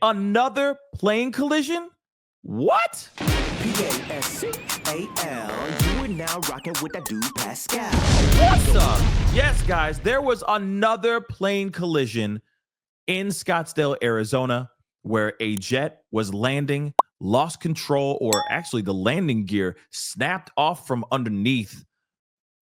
Another plane collision? What? Pascal, you are now rocking with that dude Pascal. What's up? Yes, guys, there was another plane collision in Scottsdale, Arizona, where a jet was landing, lost control, or actually the landing gear snapped off from underneath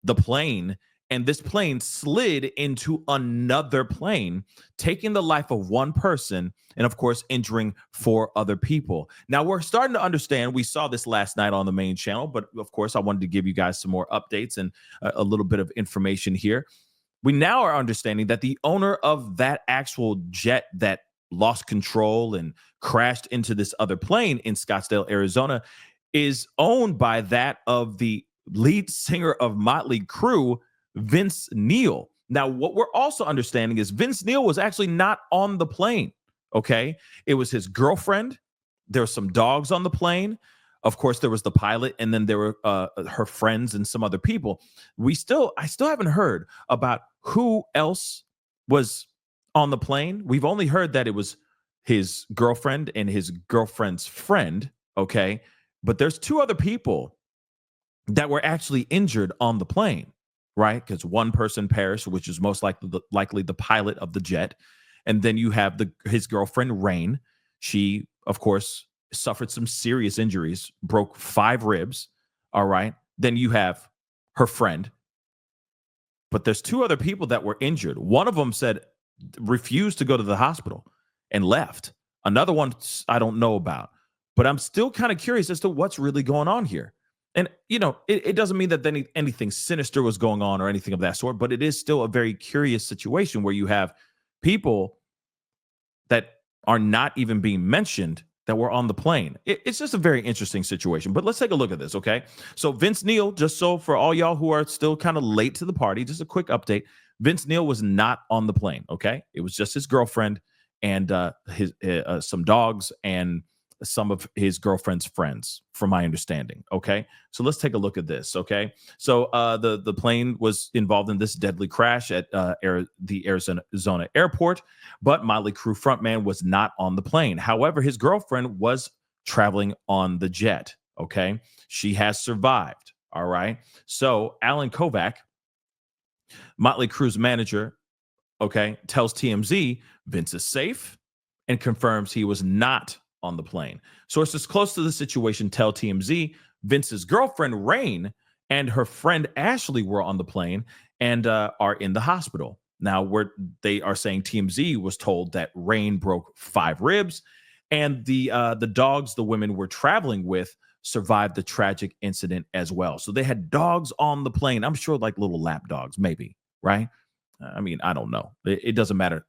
the plane, and this plane slid into another plane, taking the life of one person and, of course, injuring four other people. Now, we're starting to understand. We saw this last night on the main channel, but of course, I wanted to give you guys some more updates and a little bit of information here. We now are understanding that the owner of that actual jet that lost control and crashed into this other plane in Scottsdale, Arizona, is owned by that of the lead singer of Motley Crue, Vince Neil. Now, what we're also understanding is Vince Neil was actually not on the plane. Okay. It was his girlfriend. There were some dogs on the plane. Of course, there was the pilot, and then there were her friends and some other people. I still haven't heard about who else was on the plane. We've only heard that it was his girlfriend and his girlfriend's friend. Okay. But there's two other people that were actually injured on the plane, right? Because one person perished, which is most likely the pilot of the jet. And then you have his girlfriend, Rain. She, of course, suffered some serious injuries, broke 5 ribs. All right. Then you have her friend. But there's 2 other people that were injured. One of them refused to go to the hospital and left. Another one I don't know about. But I'm still kind of curious as to what's really going on here. And, it doesn't mean that anything sinister was going on or anything of that sort, but it is still a very curious situation where you have people that are not even being mentioned that were on the plane. It's just a very interesting situation. But let's take a look at this, okay? So Vince Neil, just so for all y'all who are still kind of late to the party, just a quick update. Vince Neil was not on the plane, okay? It was just his girlfriend and some dogs and some of his girlfriend's friends, from my understanding. Okay, so let's take a look at this. Okay, so the plane was involved in this deadly crash at the Arizona airport, but Mötley Crüe frontman was not on the plane. However, his girlfriend was traveling on the jet. Okay, she has survived. All right, so Alan Kovac, Mötley Crüe's manager, okay, tells TMZ Vince is safe and confirms he was not on the plane. Sources close to the situation tell TMZ Vince's girlfriend, Rain, and her friend Ashley were on the plane and are in the hospital. Now, they are saying TMZ was told that Rain broke 5 ribs, and the dogs the women were traveling with survived the tragic incident as well. So they had dogs on the plane. I'm sure like little lap dogs, maybe, right? I mean, I don't know. It doesn't matter.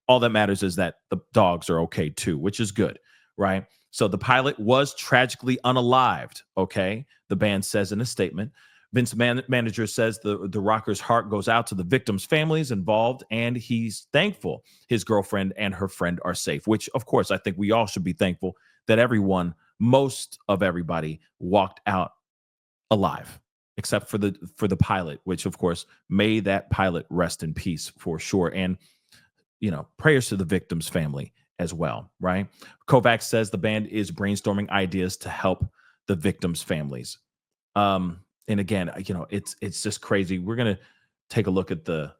All that matters is that the dogs are okay too, which is good. Right. So the pilot was tragically unalived. Okay. The band says in a statement. Vince manager says the rocker's heart goes out to the victims' families involved, and he's thankful his girlfriend and her friend are safe, which, of course, I think we all should be thankful that most of everybody walked out alive, except for the pilot, which, of course, may that pilot rest in peace for sure. And, prayers to the victim's family as well, right? Kovac says the band is brainstorming ideas to help the victims' families. And again, it's just crazy. We're gonna take a look at the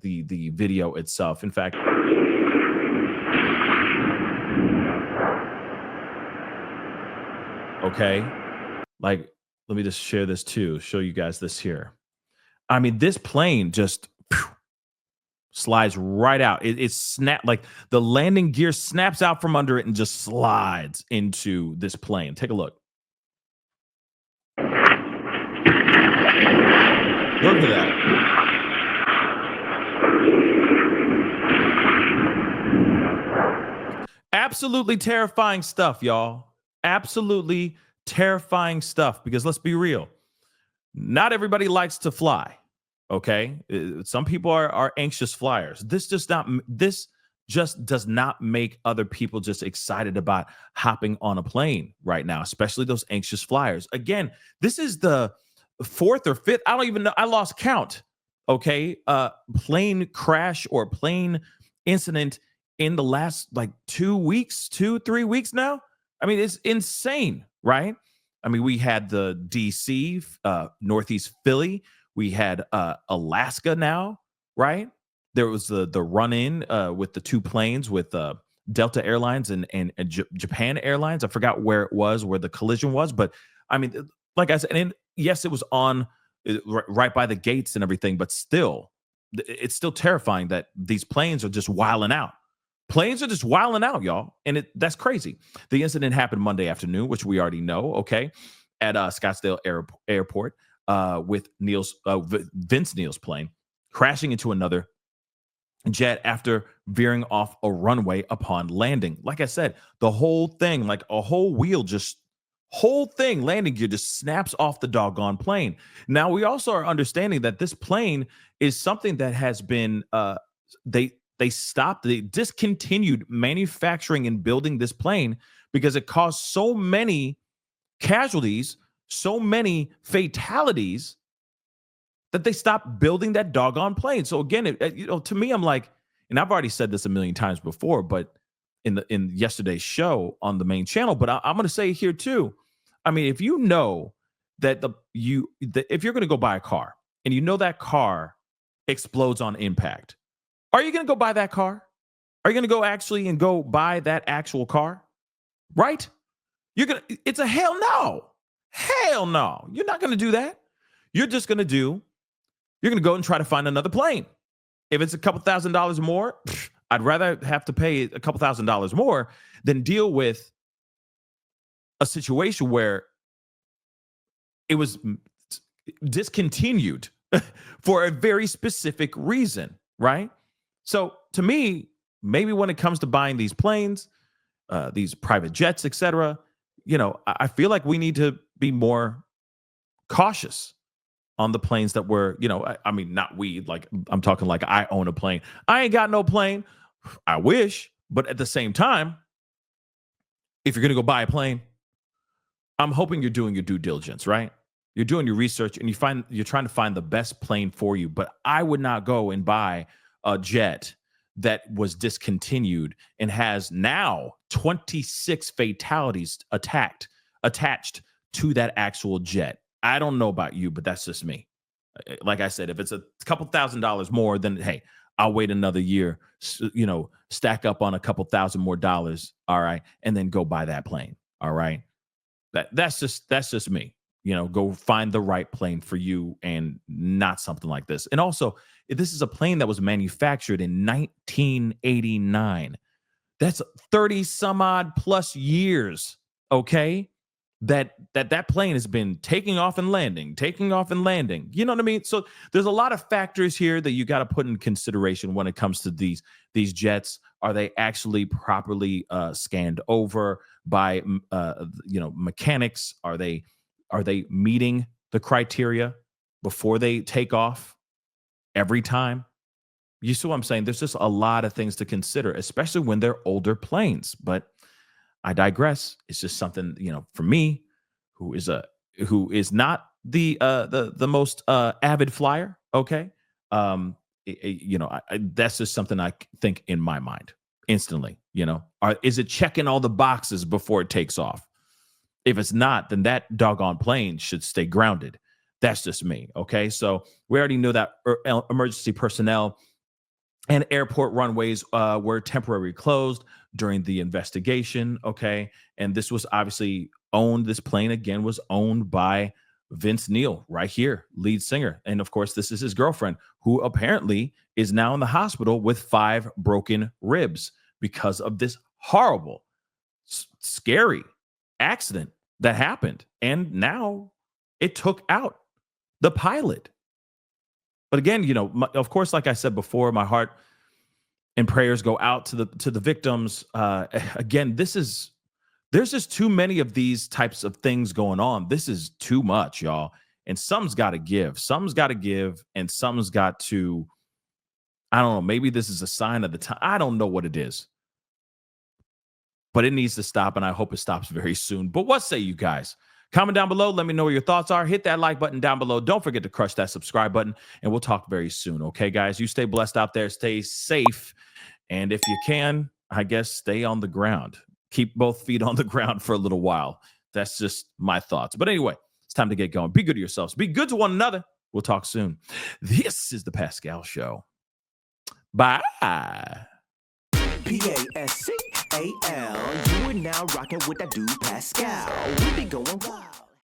video itself. In fact, okay, like let me just share this too. Show you guys this here. I mean, this plane just slides right out. It snapped, like the landing gear snaps out from under it and just slides into this plane. Take a look. Look at that. Absolutely terrifying stuff, y'all. Absolutely terrifying stuff, because let's be real. Not everybody likes to fly. Okay, some people are anxious flyers. This just does not make other people just excited about hopping on a plane right now, especially those anxious flyers. Again, this is the 4th or 5th. I don't even know. I lost count. Okay, plane crash or plane incident in the last like 2 weeks, 3 weeks now. I mean, it's insane, right? I mean, we had the DC, Northeast Philly. We had Alaska now, right? There was the run in with the two planes with Delta Airlines and Japan Airlines. I forgot where it was, where the collision was, but I mean, like I said, and yes, it was on right by the gates and everything, but still, it's still terrifying that these planes are just wilding out. Planes are just wilding out, y'all, and that's crazy. The incident happened Monday afternoon, which we already know, okay, at Scottsdale Airport with Vince Neil's plane crashing into another jet after veering off a runway upon landing. Like I said, the whole thing, like a whole whole thing, landing gear just snaps off the doggone plane. Now, we also are understanding that this plane is something that has been, they discontinued manufacturing and building this plane because it caused so many casualties, so many fatalities that they stopped building that doggone plane. So again, to me, I'm like, and I've already said this a million times before, but in yesterday's show on the main channel, but I'm going to say it here too. I mean, if you know that if you're going to go buy a car and you know that car explodes on impact, are you going to go buy that car? Are you going to go actually and go buy that actual car? Right? It's a hell no. Hell no. You're not going to do that. You're going to go and try to find another plane. If it's a couple $1,000s more, I'd rather have to pay a couple $1,000s more than deal with a situation where it was discontinued for a very specific reason, right? So to me, maybe when it comes to buying these planes, these private jets, etc., I feel like we need to be more cautious on the planes that we're, I mean, not we, like I'm talking like I own a plane. I ain't got no plane. I wish, but at the same time, if you're going to go buy a plane, I'm hoping you're doing your due diligence, right? You're doing your research and you're trying to find the best plane for you. But I would not go and buy a jet that was discontinued and has now 26 fatalities attached to that actual jet. I don't know about you, but that's just me. Like I said, if it's a couple $1,000s more, then hey, I'll wait another year, stack up on a couple $1,000 more dollars, all right, and then go buy that plane, all right? That's just me. Go find the right plane for you and not something like this. And also, this is a plane that was manufactured in 1989. That's 30 some odd plus years, okay? That plane has been taking off and landing. You know what I mean? So there's a lot of factors here that you got to put in consideration when it comes to these jets. Are they actually properly scanned over by mechanics? Are they meeting the criteria before they take off every time? You see what I'm saying? There's just a lot of things to consider, especially when they're older planes. But I digress. It's just something, for me, who is not the most avid flyer. Okay, that's just something I think in my mind instantly. Is it checking all the boxes before it takes off? If it's not, then that doggone plane should stay grounded. That's just me. Okay, so we already know that emergency personnel and airport runways were temporarily closed during the investigation, okay? And this was obviously this plane, again, was owned by Vince Neil right here, lead singer. And of course, this is his girlfriend, who apparently is now in the hospital with 5 broken ribs because of this horrible, scary accident that happened. And now it took out the pilot. But again, of course, like I said before, my heart and prayers go out to the victims. Again, there's just too many of these types of things going on. This is too much, y'all. And something's got to give. Something's got to give, and something's got to, I don't know, maybe this is a sign of the time. I don't know what it is. But it needs to stop, and I hope it stops very soon. But what say you guys? Comment down below. Let me know what your thoughts are. Hit that like button down below. Don't forget to crush that subscribe button, and we'll talk very soon. Okay, guys? You stay blessed out there. Stay safe, And if you can, I guess stay on the ground. Keep both feet on the ground for a little while. That's just my thoughts. But anyway, it's time to get going. Be good to yourselves. Be good to one another. We'll talk soon. This is the Pascal Show. Bye. Pascal. You are now rocking with that dude Pascal. We be going wild.